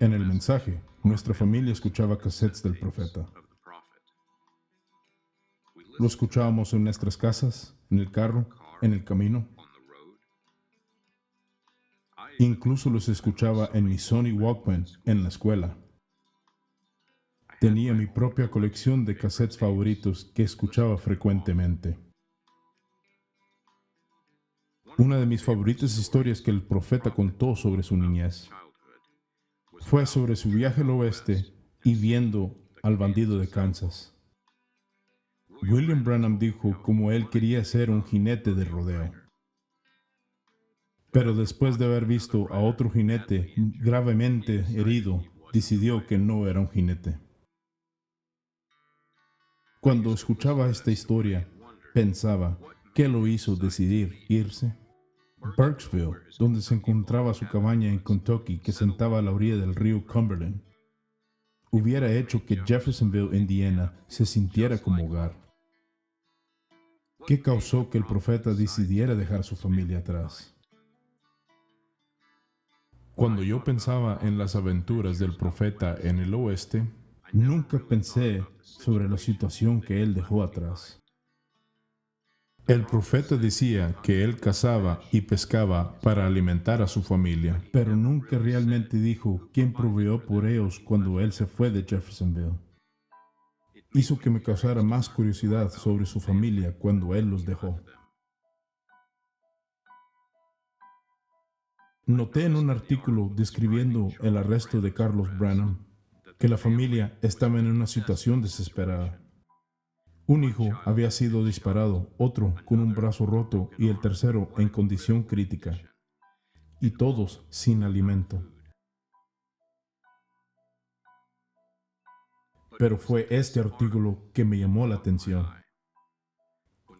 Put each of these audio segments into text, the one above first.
En el mensaje, nuestra familia escuchaba cassettes del profeta. Lo escuchábamos en nuestras casas, en el carro, en el camino. Incluso los escuchaba en mi Sony Walkman en la escuela. Tenía mi propia colección de cassettes favoritos que escuchaba frecuentemente. Una de mis favoritas historias que el profeta contó sobre su niñez fue sobre su viaje al oeste y viendo al bandido de Kansas. William Branham dijo cómo él quería ser un jinete de rodeo. Pero después de haber visto a otro jinete gravemente herido, decidió que no era un jinete. Cuando escuchaba esta historia, pensaba, ¿qué lo hizo decidir irse? Burkesville, donde se encontraba su cabaña en Kentucky que sentaba a la orilla del río Cumberland, hubiera hecho que Jeffersonville, Indiana, se sintiera como hogar. ¿Qué causó que el profeta decidiera dejar su familia atrás? Cuando yo pensaba en las aventuras del profeta en el oeste, nunca pensé sobre la situación que él dejó atrás. El profeta decía que él cazaba y pescaba para alimentar a su familia, pero nunca realmente dijo quién proveyó por ellos cuando él se fue de Jeffersonville. Hizo que me causara más curiosidad sobre su familia cuando él los dejó. Noté en un artículo describiendo el arresto de Carlos Branham que la familia estaba en una situación desesperada. Un hijo había sido disparado, otro con un brazo roto y el tercero en condición crítica, y todos sin alimento. Pero fue este artículo que me llamó la atención.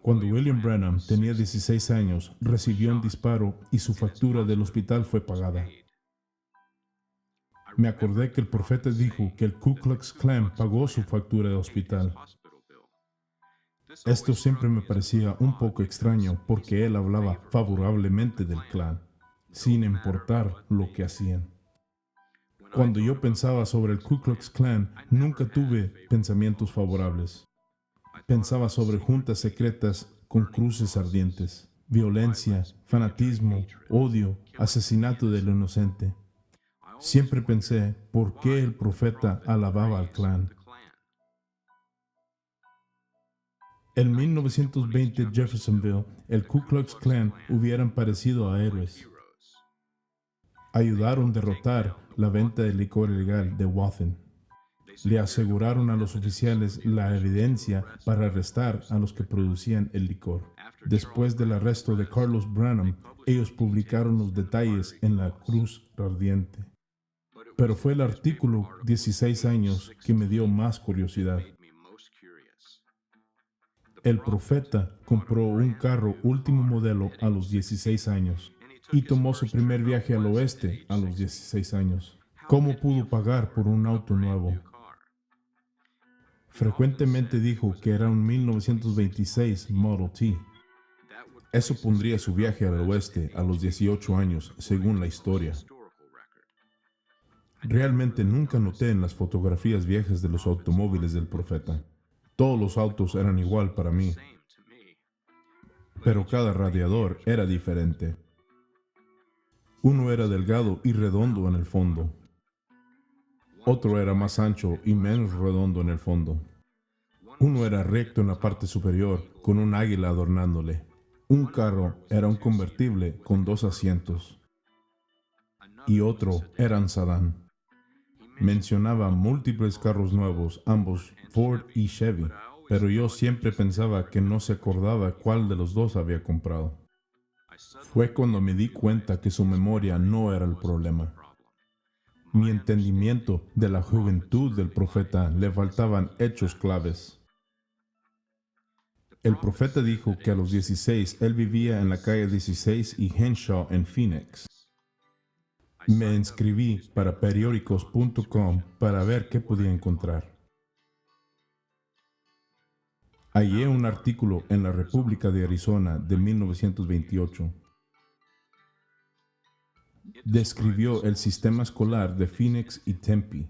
Cuando William Branham tenía 16 años, recibió un disparo y su factura del hospital fue pagada. Me acordé que el profeta dijo que el Ku Klux Klan pagó su factura de hospital. Esto siempre me parecía un poco extraño porque él hablaba favorablemente del Klan, sin importar lo que hacían. Cuando yo pensaba sobre el Ku Klux Klan, nunca tuve pensamientos favorables. Pensaba sobre juntas secretas con cruces ardientes, violencia, fanatismo, odio, asesinato del inocente. Siempre pensé, ¿por qué el profeta alababa al Klan? En 1920 Jeffersonville, el Ku Klux Klan hubieran parecido a héroes. Ayudaron a derrotar la venta de licor ilegal de Wathen. Le aseguraron a los oficiales la evidencia para arrestar a los que producían el licor. Después del arresto de Carlos Branham, ellos publicaron los detalles en la cruz ardiente. Pero fue el artículo 16 años que me dio más curiosidad. El profeta compró un carro último modelo a los 16 años y tomó su primer viaje al oeste a los 16 años. ¿Cómo pudo pagar por un auto nuevo? Frecuentemente dijo que era un 1926 Model T. Eso pondría su viaje al oeste a los 18 años, según la historia. Realmente nunca noté en las fotografías viejas de los automóviles del profeta. Todos los autos eran igual para mí, pero cada radiador era diferente. Uno era delgado y redondo en el fondo. Otro era más ancho y menos redondo en el fondo. Uno era recto en la parte superior, con un águila adornándole. Un carro era un convertible con 2 asientos. Y otro era un sedán. Mencionaba múltiples carros nuevos, ambos Ford y Chevy, pero yo siempre pensaba que no se acordaba cuál de los dos había comprado. Fue cuando me di cuenta que su memoria no era el problema. Mi entendimiento de la juventud del profeta le faltaban hechos claves. El profeta dijo que a los 16 él vivía en la calle 16 y Henshaw en Phoenix. Me inscribí para periódicos.com para ver qué podía encontrar. Hallé un artículo en la República de Arizona de 1928. Describió el sistema escolar de Phoenix y Tempe.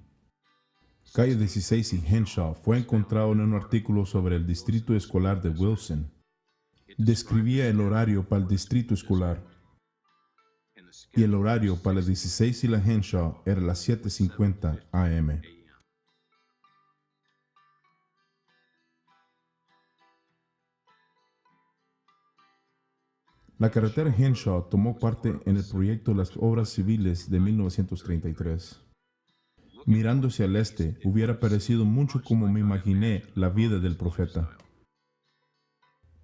Calle 16 y Henshaw fue encontrado en un artículo sobre el distrito escolar de Wilson. Describía el horario para el distrito escolar. Y el horario para la 16 y la Henshaw era las 7:50 a.m. La carretera Henshaw tomó parte en el proyecto de las obras civiles de 1933. Mirando hacia el este, hubiera parecido mucho como me imaginé la vida del profeta.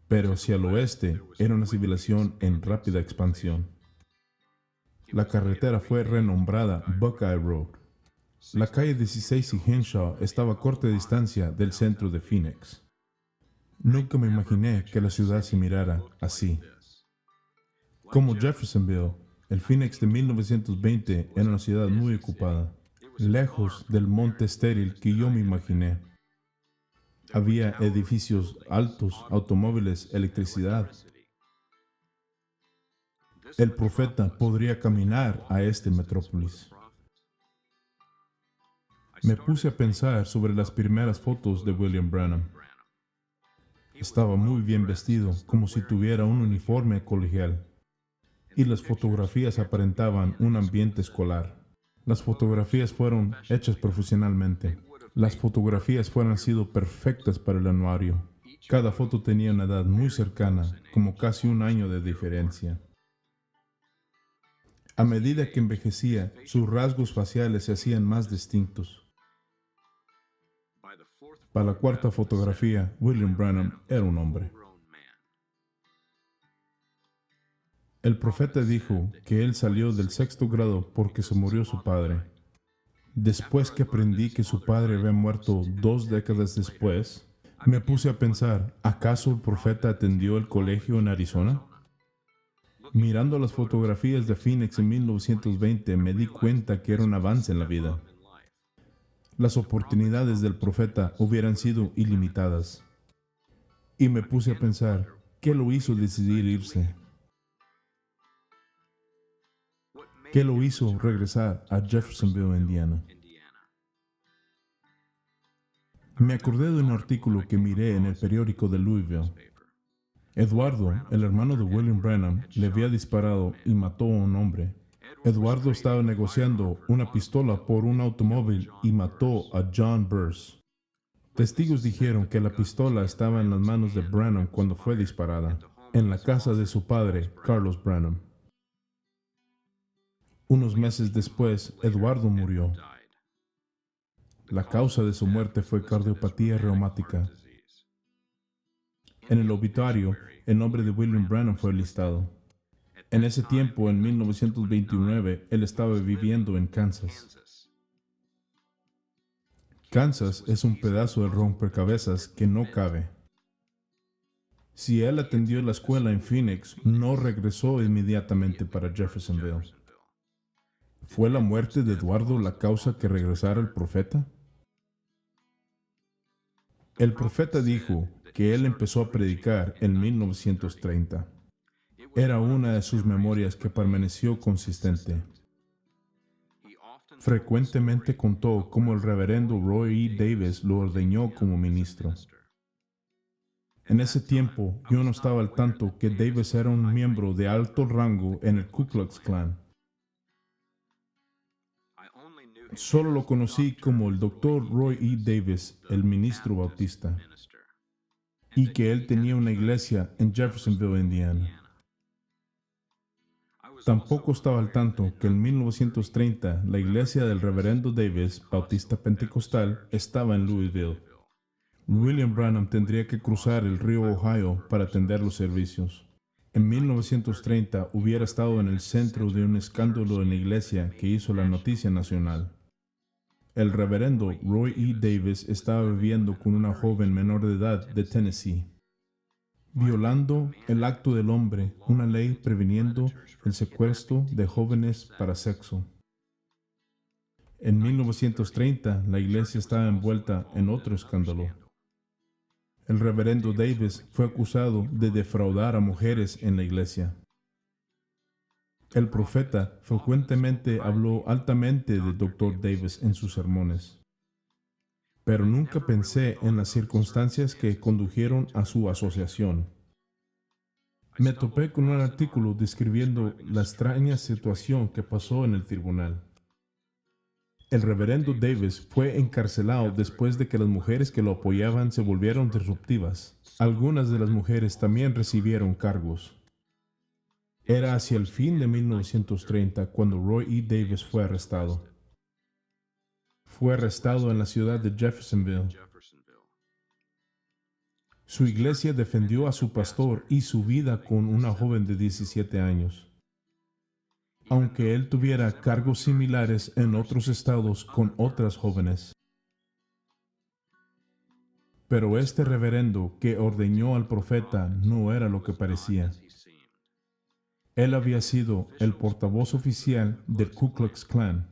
Pero hacia el oeste era una civilización en rápida expansión. La carretera fue renombrada Buckeye Road. La calle 16 y Henshaw estaba a corta distancia del centro de Phoenix. Nunca me imaginé que la ciudad se mirara así. Como Jeffersonville, el Phoenix de 1920 era una ciudad muy ocupada, lejos del monte estéril que yo me imaginé. Había edificios altos, automóviles, electricidad. El profeta podría caminar a este metrópolis. Me puse a pensar sobre las primeras fotos de William Branham. Estaba muy bien vestido, como si tuviera un uniforme colegial. Y las fotografías aparentaban un ambiente escolar. Las fotografías fueron hechas profesionalmente. Las fotografías fueron sido perfectas para el anuario. Cada foto tenía una edad muy cercana, como casi un año de diferencia. A medida que envejecía, sus rasgos faciales se hacían más distintos. Para la cuarta fotografía, William Branham era un hombre. El profeta dijo que él salió del sexto grado porque se murió su padre. Después que aprendí que su padre había muerto 2 décadas después, me puse a pensar, ¿acaso el profeta atendió el colegio en Arizona? Mirando las fotografías de Phoenix en 1920, me di cuenta que era un avance en la vida. Las oportunidades del profeta hubieran sido ilimitadas. Y me puse a pensar, ¿qué lo hizo decidir irse? ¿Qué lo hizo regresar a Jeffersonville, Indiana? Me acordé de un artículo que miré en el periódico de Louisville. Eduardo, el hermano de William Branham, le había disparado y mató a un hombre. Eduardo estaba negociando una pistola por un automóvil y mató a John Burse. Testigos dijeron que la pistola estaba en las manos de Branham cuando fue disparada, en la casa de su padre, Carlos Branham. Unos meses después, Eduardo murió. La causa de su muerte fue cardiopatía reumática. En el obituario, el nombre de William Branham fue listado. En ese tiempo, en 1929, él estaba viviendo en Kansas. Kansas es un pedazo del rompecabezas que no cabe. Si él atendió la escuela en Phoenix, no regresó inmediatamente para Jeffersonville. ¿Fue la muerte de Eduardo la causa que regresara el profeta? El profeta dijo que él empezó a predicar en 1930. Era una de sus memorias que permaneció consistente. Frecuentemente contó cómo el reverendo Roy E. Davis lo ordenó como ministro. En ese tiempo, yo no estaba al tanto que Davis era un miembro de alto rango en el Ku Klux Klan. Solo lo conocí como el Dr. Roy E. Davis, el ministro bautista, y que él tenía una iglesia en Jeffersonville, Indiana. Tampoco estaba al tanto que en 1930 la iglesia del reverendo Davis, bautista pentecostal, estaba en Louisville. William Branham tendría que cruzar el río Ohio para atender los servicios. En 1930 hubiera estado en el centro de un escándalo en la iglesia que hizo la noticia nacional. El reverendo Roy E. Davis estaba viviendo con una joven menor de edad de Tennessee, violando el acto del hombre, una ley previniendo el secuestro de jóvenes para sexo. En 1930, la iglesia estaba envuelta en otro escándalo. El reverendo Davis fue acusado de defraudar a mujeres en la iglesia. El profeta frecuentemente habló altamente de Dr. Davis en sus sermones, pero nunca pensé en las circunstancias que condujeron a su asociación. Me topé con un artículo describiendo la extraña situación que pasó en el tribunal. El reverendo Davis fue encarcelado después de que las mujeres que lo apoyaban se volvieron disruptivas. Algunas de las mujeres también recibieron cargos. Era hacia el fin de 1930 cuando Roy E. Davis fue arrestado. Fue arrestado en la ciudad de Jeffersonville. Su iglesia defendió a su pastor y su vida con una joven de 17 años. Aunque él tuviera cargos similares en otros estados con otras jóvenes. Pero este reverendo que ordeñó al profeta no era lo que parecía. Él había sido el portavoz oficial del Ku Klux Klan,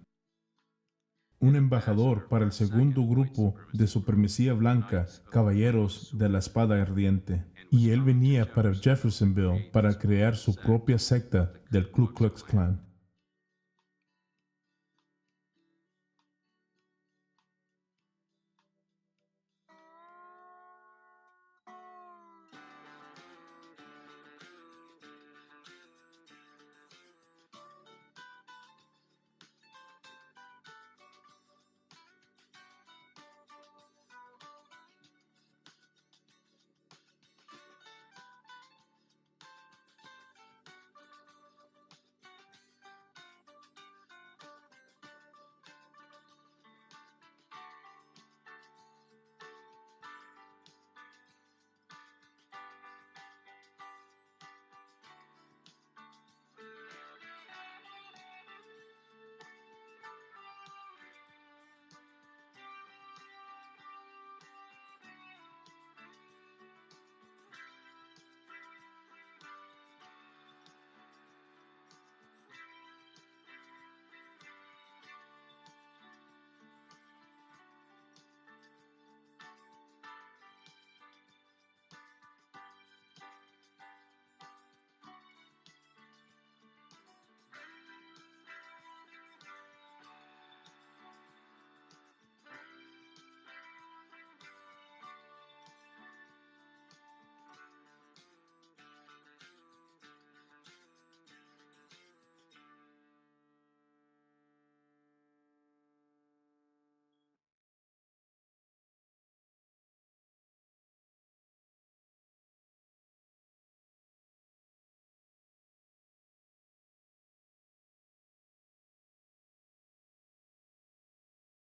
un embajador para el segundo grupo de supremacía blanca, Caballeros de la Espada Ardiente, y él venía para Jeffersonville para crear su propia secta del Ku Klux Klan.